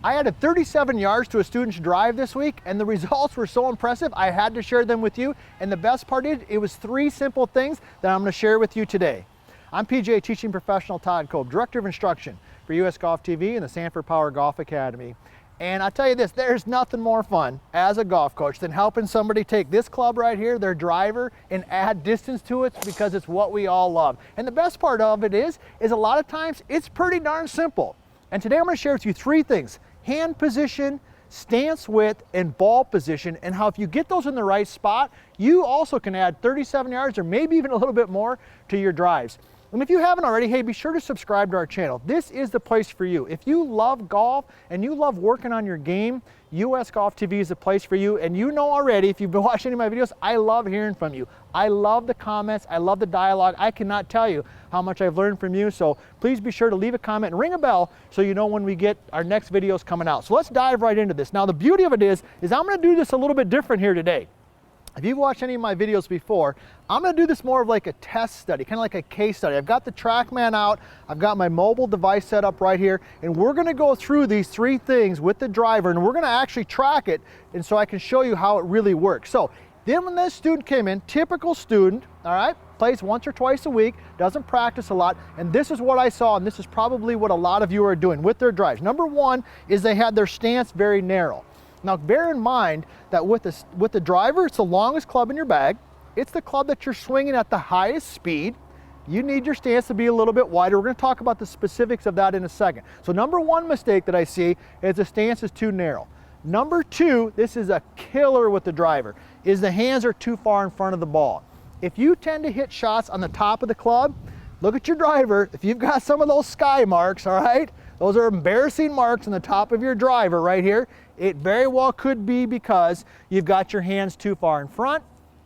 I added 37 yards to a student's drive this week, and the results were so impressive, I had to share them with you. And the best part is, it was 3 simple things that I'm gonna share with you today. I'm PGA teaching professional Todd Kolb, Director of Instruction for US Golf TV and the Sanford Power Golf Academy. And I'll tell you this, there's nothing more fun as a golf coach than helping somebody take this club right here, their driver, and add distance to it, because it's what we all love. And the best part of it is a lot of times it's pretty darn simple. And today I'm going to share with you 3 things: hand position, stance width, and ball position, and how if you get those in the right spot, you also can add 37 yards or maybe even a little bit more to your drives. And if you haven't already, hey, be sure to subscribe to our channel. This is the place for you. If you love golf and you love working on your game, US Golf TV is the place for you. And you know already, if you've been watching any of my videos, I love hearing from you. I love the comments. I love the dialogue. I cannot tell you how much I've learned from you. So please be sure to leave a comment and ring a bell so you know when we get our next videos coming out. So let's dive right into this. Now, the beauty of it is I'm going to do this a little bit different here today. If you've watched any of my videos before, I'm going to do this more of like a test study, kind of like a case study. I've got the TrackMan out, I've got my mobile device set up right here, and we're going to go through these 3 things with the driver, and we're going to actually track it, and so I can show you how it really works. So then when this student came in, typical student, all right, plays once or twice a week, doesn't practice a lot, and this is what I saw, and this is probably what a lot of you are doing with their drives. Number 1 is they had their stance very narrow. Now bear in mind that with the driver, it's the longest club in your bag. It's the club that you're swinging at the highest speed. You need your stance to be a little bit wider. We're going to talk about the specifics of that in a second. So number 1 mistake that I see is the stance is too narrow. Number 2, this is a killer with the driver, is the hands are too far in front of the ball. If you tend to hit shots on the top of the club, look at your driver. If you've got some of those sky marks, all right, those are embarrassing marks on the top of your driver right here. It very well could be because you've got your hands too far in front.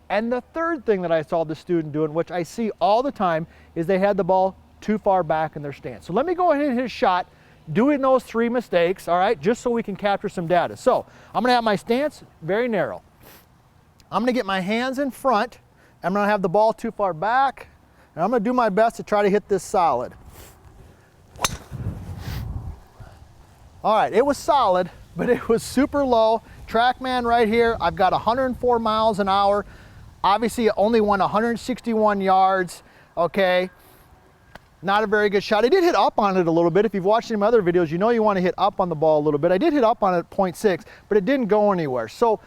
And the third thing that I saw the student doing, which I see all the time, is they had the ball too far back in their stance. So let me go ahead and hit a shot doing those 3 mistakes, all right, just so we can capture some data. So I'm going to have my stance very narrow. I'm going to get my hands in front. I'm going to have the ball too far back, and I'm going to do my best to try to hit this solid. All right, it was solid, but it was super low. TrackMan right here, I've got 104 miles an hour. Obviously, it only went 161 yards, okay? Not a very good shot. I did hit up on it a little bit. If you've watched any of my other videos, you know you want to hit up on the ball a little bit. I did hit up on it at 0.6, but it didn't go anywhere. So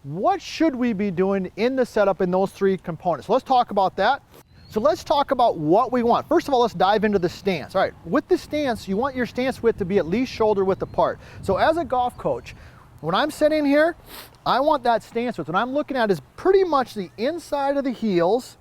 what should we be doing in the setup in those 3 components? Let's talk about that. So let's talk about what we want. First of all, let's dive into the stance. All right, with the stance, you want your stance width to be at least shoulder width apart. So as a golf coach, when I'm sitting here, I want that stance width. What I'm looking at is pretty much the inside of the heels,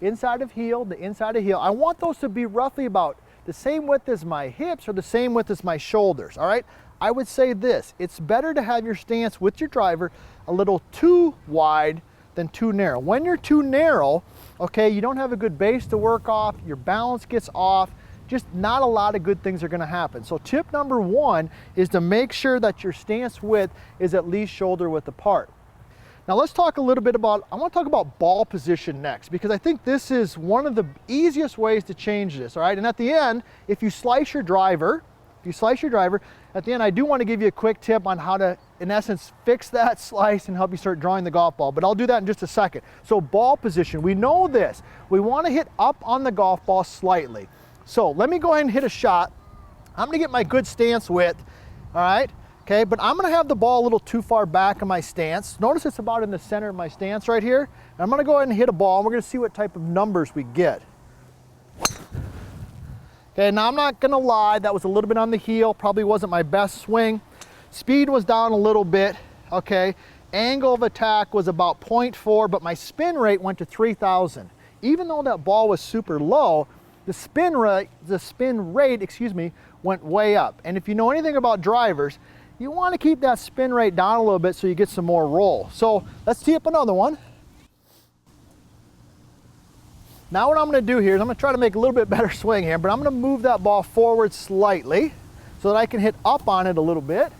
inside of heel, the inside of heel. I want those to be roughly about the same width as my hips or the same width as my shoulders, all right? I would say this, it's better to have your stance with your driver a little too wide than too narrow. When you're too narrow, okay, you don't have a good base to work off, your balance gets off, just not a lot of good things are going to happen. So tip number 1 is to make sure that your stance width is at least shoulder width apart. Now let's talk a little bit about, I want to talk about ball position next, because I think this is one of the easiest ways to change this, all right? And at the end, if you slice your driver, at the end, I do want to give you a quick tip on how to, in essence, fix that slice and help you start drawing the golf ball, but I'll do that in just a second. So ball position, we know this. We want to hit up on the golf ball slightly. So let me go ahead and hit a shot. I'm going to get my good stance width, all right? Okay, but I'm going to have the ball a little too far back in my stance. Notice it's about in the center of my stance right here. And I'm going to go ahead and hit a ball, and we're going to see what type of numbers we get. Okay, now I'm not going to lie, that was a little bit on the heel, probably wasn't my best swing. Speed was down a little bit, okay. Angle of attack was about 0.4, but my spin rate went to 3,000. Even though that ball was super low, the spin rate, excuse me, went way up. And if you know anything about drivers, you want to keep that spin rate down a little bit so you get some more roll. So let's tee up another one. Now what I'm going to do here is I'm going to try to make a little bit better swing here, but I'm going to move that ball forward slightly so that I can hit up on it a little bit.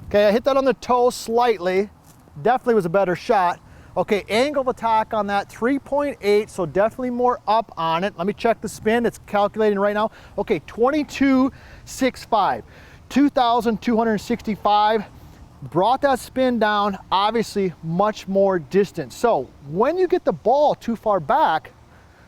Okay, I hit that on the toe slightly. Definitely was a better shot. Okay, angle of attack on that, 3.8, so definitely more up on it. Let me check the spin, it's calculating right now. Okay, 2265, 2,265. Brought that spin down, obviously much more distance. So when you get the ball too far back,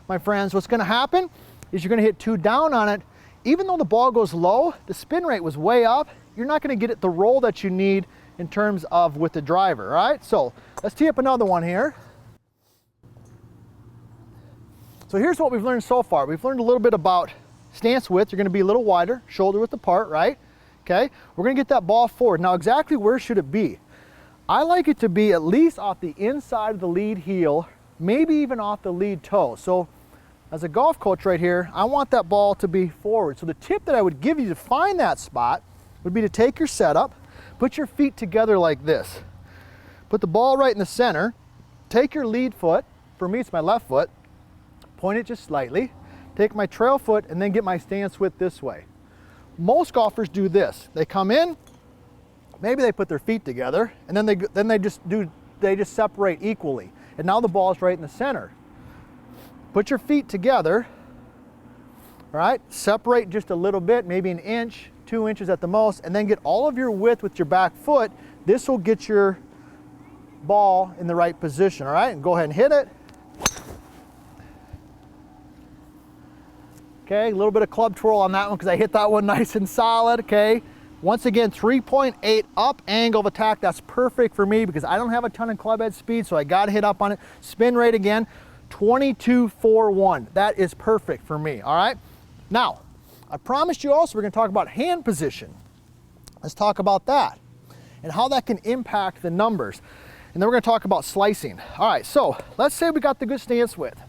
my friends, what's gonna happen is you're gonna hit too down on it. Even though the ball goes low, the spin rate was way up, you're not gonna get it the roll that you need in terms of with the driver, all right? So let's tee up another one here. So here's what we've learned so far. We've learned a little bit about stance width. You're gonna be a little wider, shoulder width apart, right? Okay, we're gonna get that ball forward. Now exactly where should it be? I like it to be at least off the inside of the lead heel, maybe even off the lead toe. So as a golf coach right here, I want that ball to be forward. So the tip that I would give you to find that spot would be to take your setup, put your feet together like this. Put the ball right in the center, take your lead foot, for me it's my left foot, point it just slightly, take my trail foot and then get my stance width this way. Most golfers do this. They come in, maybe they put their feet together and then they just separate equally. And now the ball is right in the center. Put your feet together, all right? Separate just a little bit, maybe an inch, 2 inches at the most, and then get all of your width with your back foot. This will get your ball in the right position, all right? And go ahead and hit it. Okay, a little bit of club twirl on that one because I hit that one nice and solid, okay? Once again, 3.8 up angle of attack. That's perfect for me because I don't have a ton of club head speed, so I got to hit up on it. Spin rate again, 2241. That is perfect for me, all right? Now, I promised you also we're going to talk about hand position. Let's talk about that and how that can impact the numbers. And then we're going to talk about slicing. All right, so let's say we got the good stance width,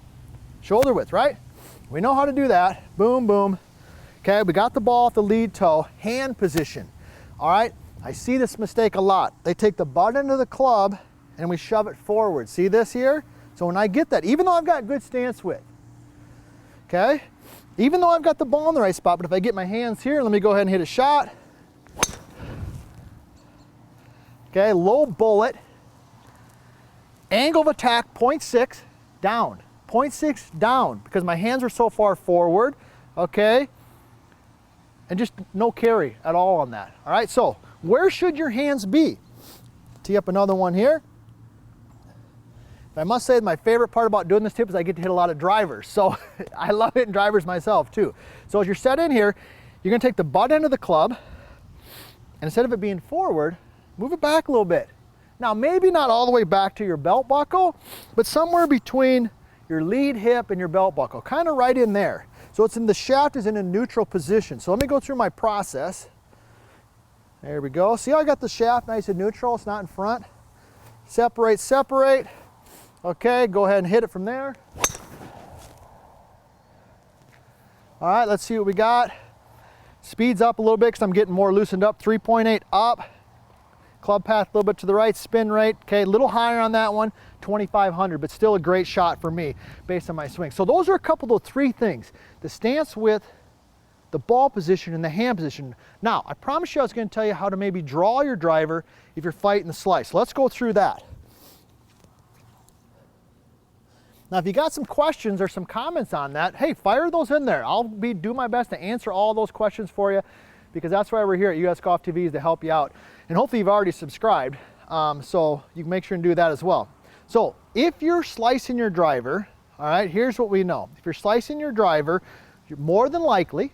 shoulder width, right? We know how to do that. Boom, boom. Okay, we got the ball off the lead toe, hand position. All right, I see this mistake a lot. They take the butt end of the club and we shove it forward. See this here? So when I get that, even though I've got good stance width, okay? Even though I've got the ball in the right spot, but if I get my hands here, let me go ahead and hit a shot. Okay, low bullet. Angle of attack, 0.6 down. 0.6 down because my hands are so far forward, okay? And just no carry at all on that, all right? So where should your hands be? Tee up another one here. I must say my favorite part about doing this tip is I get to hit a lot of drivers. So I love hitting drivers myself too. So as you're set in here, you're gonna take the butt end of the club and instead of it being forward, move it back a little bit. Now maybe not all the way back to your belt buckle, but somewhere between your lead hip and your belt buckle, kind of right in there. So it's in the shaft is in a neutral position. So let me go through my process. There we go. See how I got the shaft nice and neutral, it's not in front. Separate, separate. Okay, go ahead and hit it from there. All right, let's see what we got. Speeds up a little bit because I'm getting more loosened up. 3.8 up. Club path a little bit to the right, spin rate. Okay, a little higher on that one, 2,500, but still a great shot for me based on my swing. So those are a couple of three things. The stance width, the ball position, and the hand position. Now, I promised you I was going to tell you how to maybe draw your driver if you're fighting the slice. Let's go through that. Now, if you got some questions or some comments on that, hey, fire those in there. I'll do my best to answer all those questions for you because that's why we're here at US Golf TV is to help you out. And hopefully you've already subscribed, so you can make sure and do that as well. So if you're slicing your driver, all right, here's what we know. If you're slicing your driver, you're more than likely,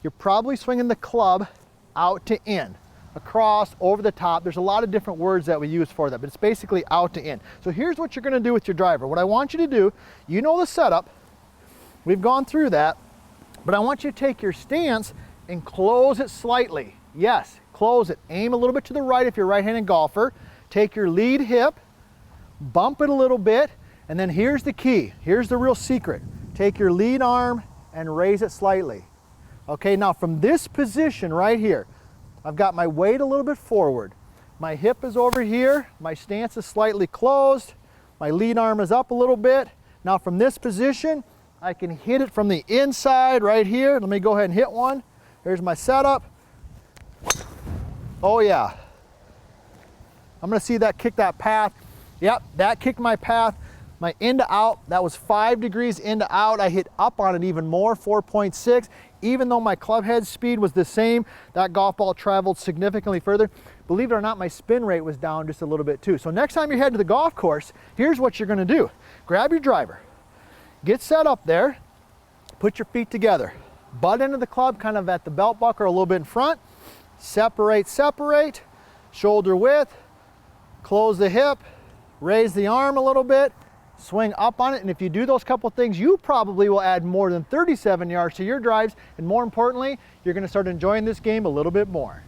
you're probably swinging the club out to in. Across, over the top. There's a lot of different words that we use for that, but it's basically out to in. So here's what you're gonna do with your driver. What I want you to do, you know the setup, we've gone through that, but I want you to take your stance and close it slightly. Yes, close it. Aim a little bit to the right if you're a right-handed golfer. Take your lead hip, bump it a little bit, and then here's the key. Here's the real secret. Take your lead arm and raise it slightly. Okay, now from this position right here, I've got my weight a little bit forward. My hip is over here. My stance is slightly closed. My lead arm is up a little bit. Now from this position, I can hit it from the inside right here. Let me go ahead and hit one. Here's my setup. Oh yeah. I'm gonna see that kick that path. Yep, that kicked my path. My in to out, that was 5 degrees in to out. I hit up on it even more, 4.6. Even though my club head speed was the same, that golf ball traveled significantly further. Believe it or not, my spin rate was down just a little bit too. So next time you head to the golf course, here's what you're gonna do. Grab your driver, get set up there, put your feet together. Butt into the club, kind of at the belt buckle or a little bit in front. Separate, separate, shoulder width, close the hip, raise the arm a little bit, swing up on it, and if you do those couple things, you probably will add more than 37 yards to your drives, and more importantly, you're going to start enjoying this game a little bit more.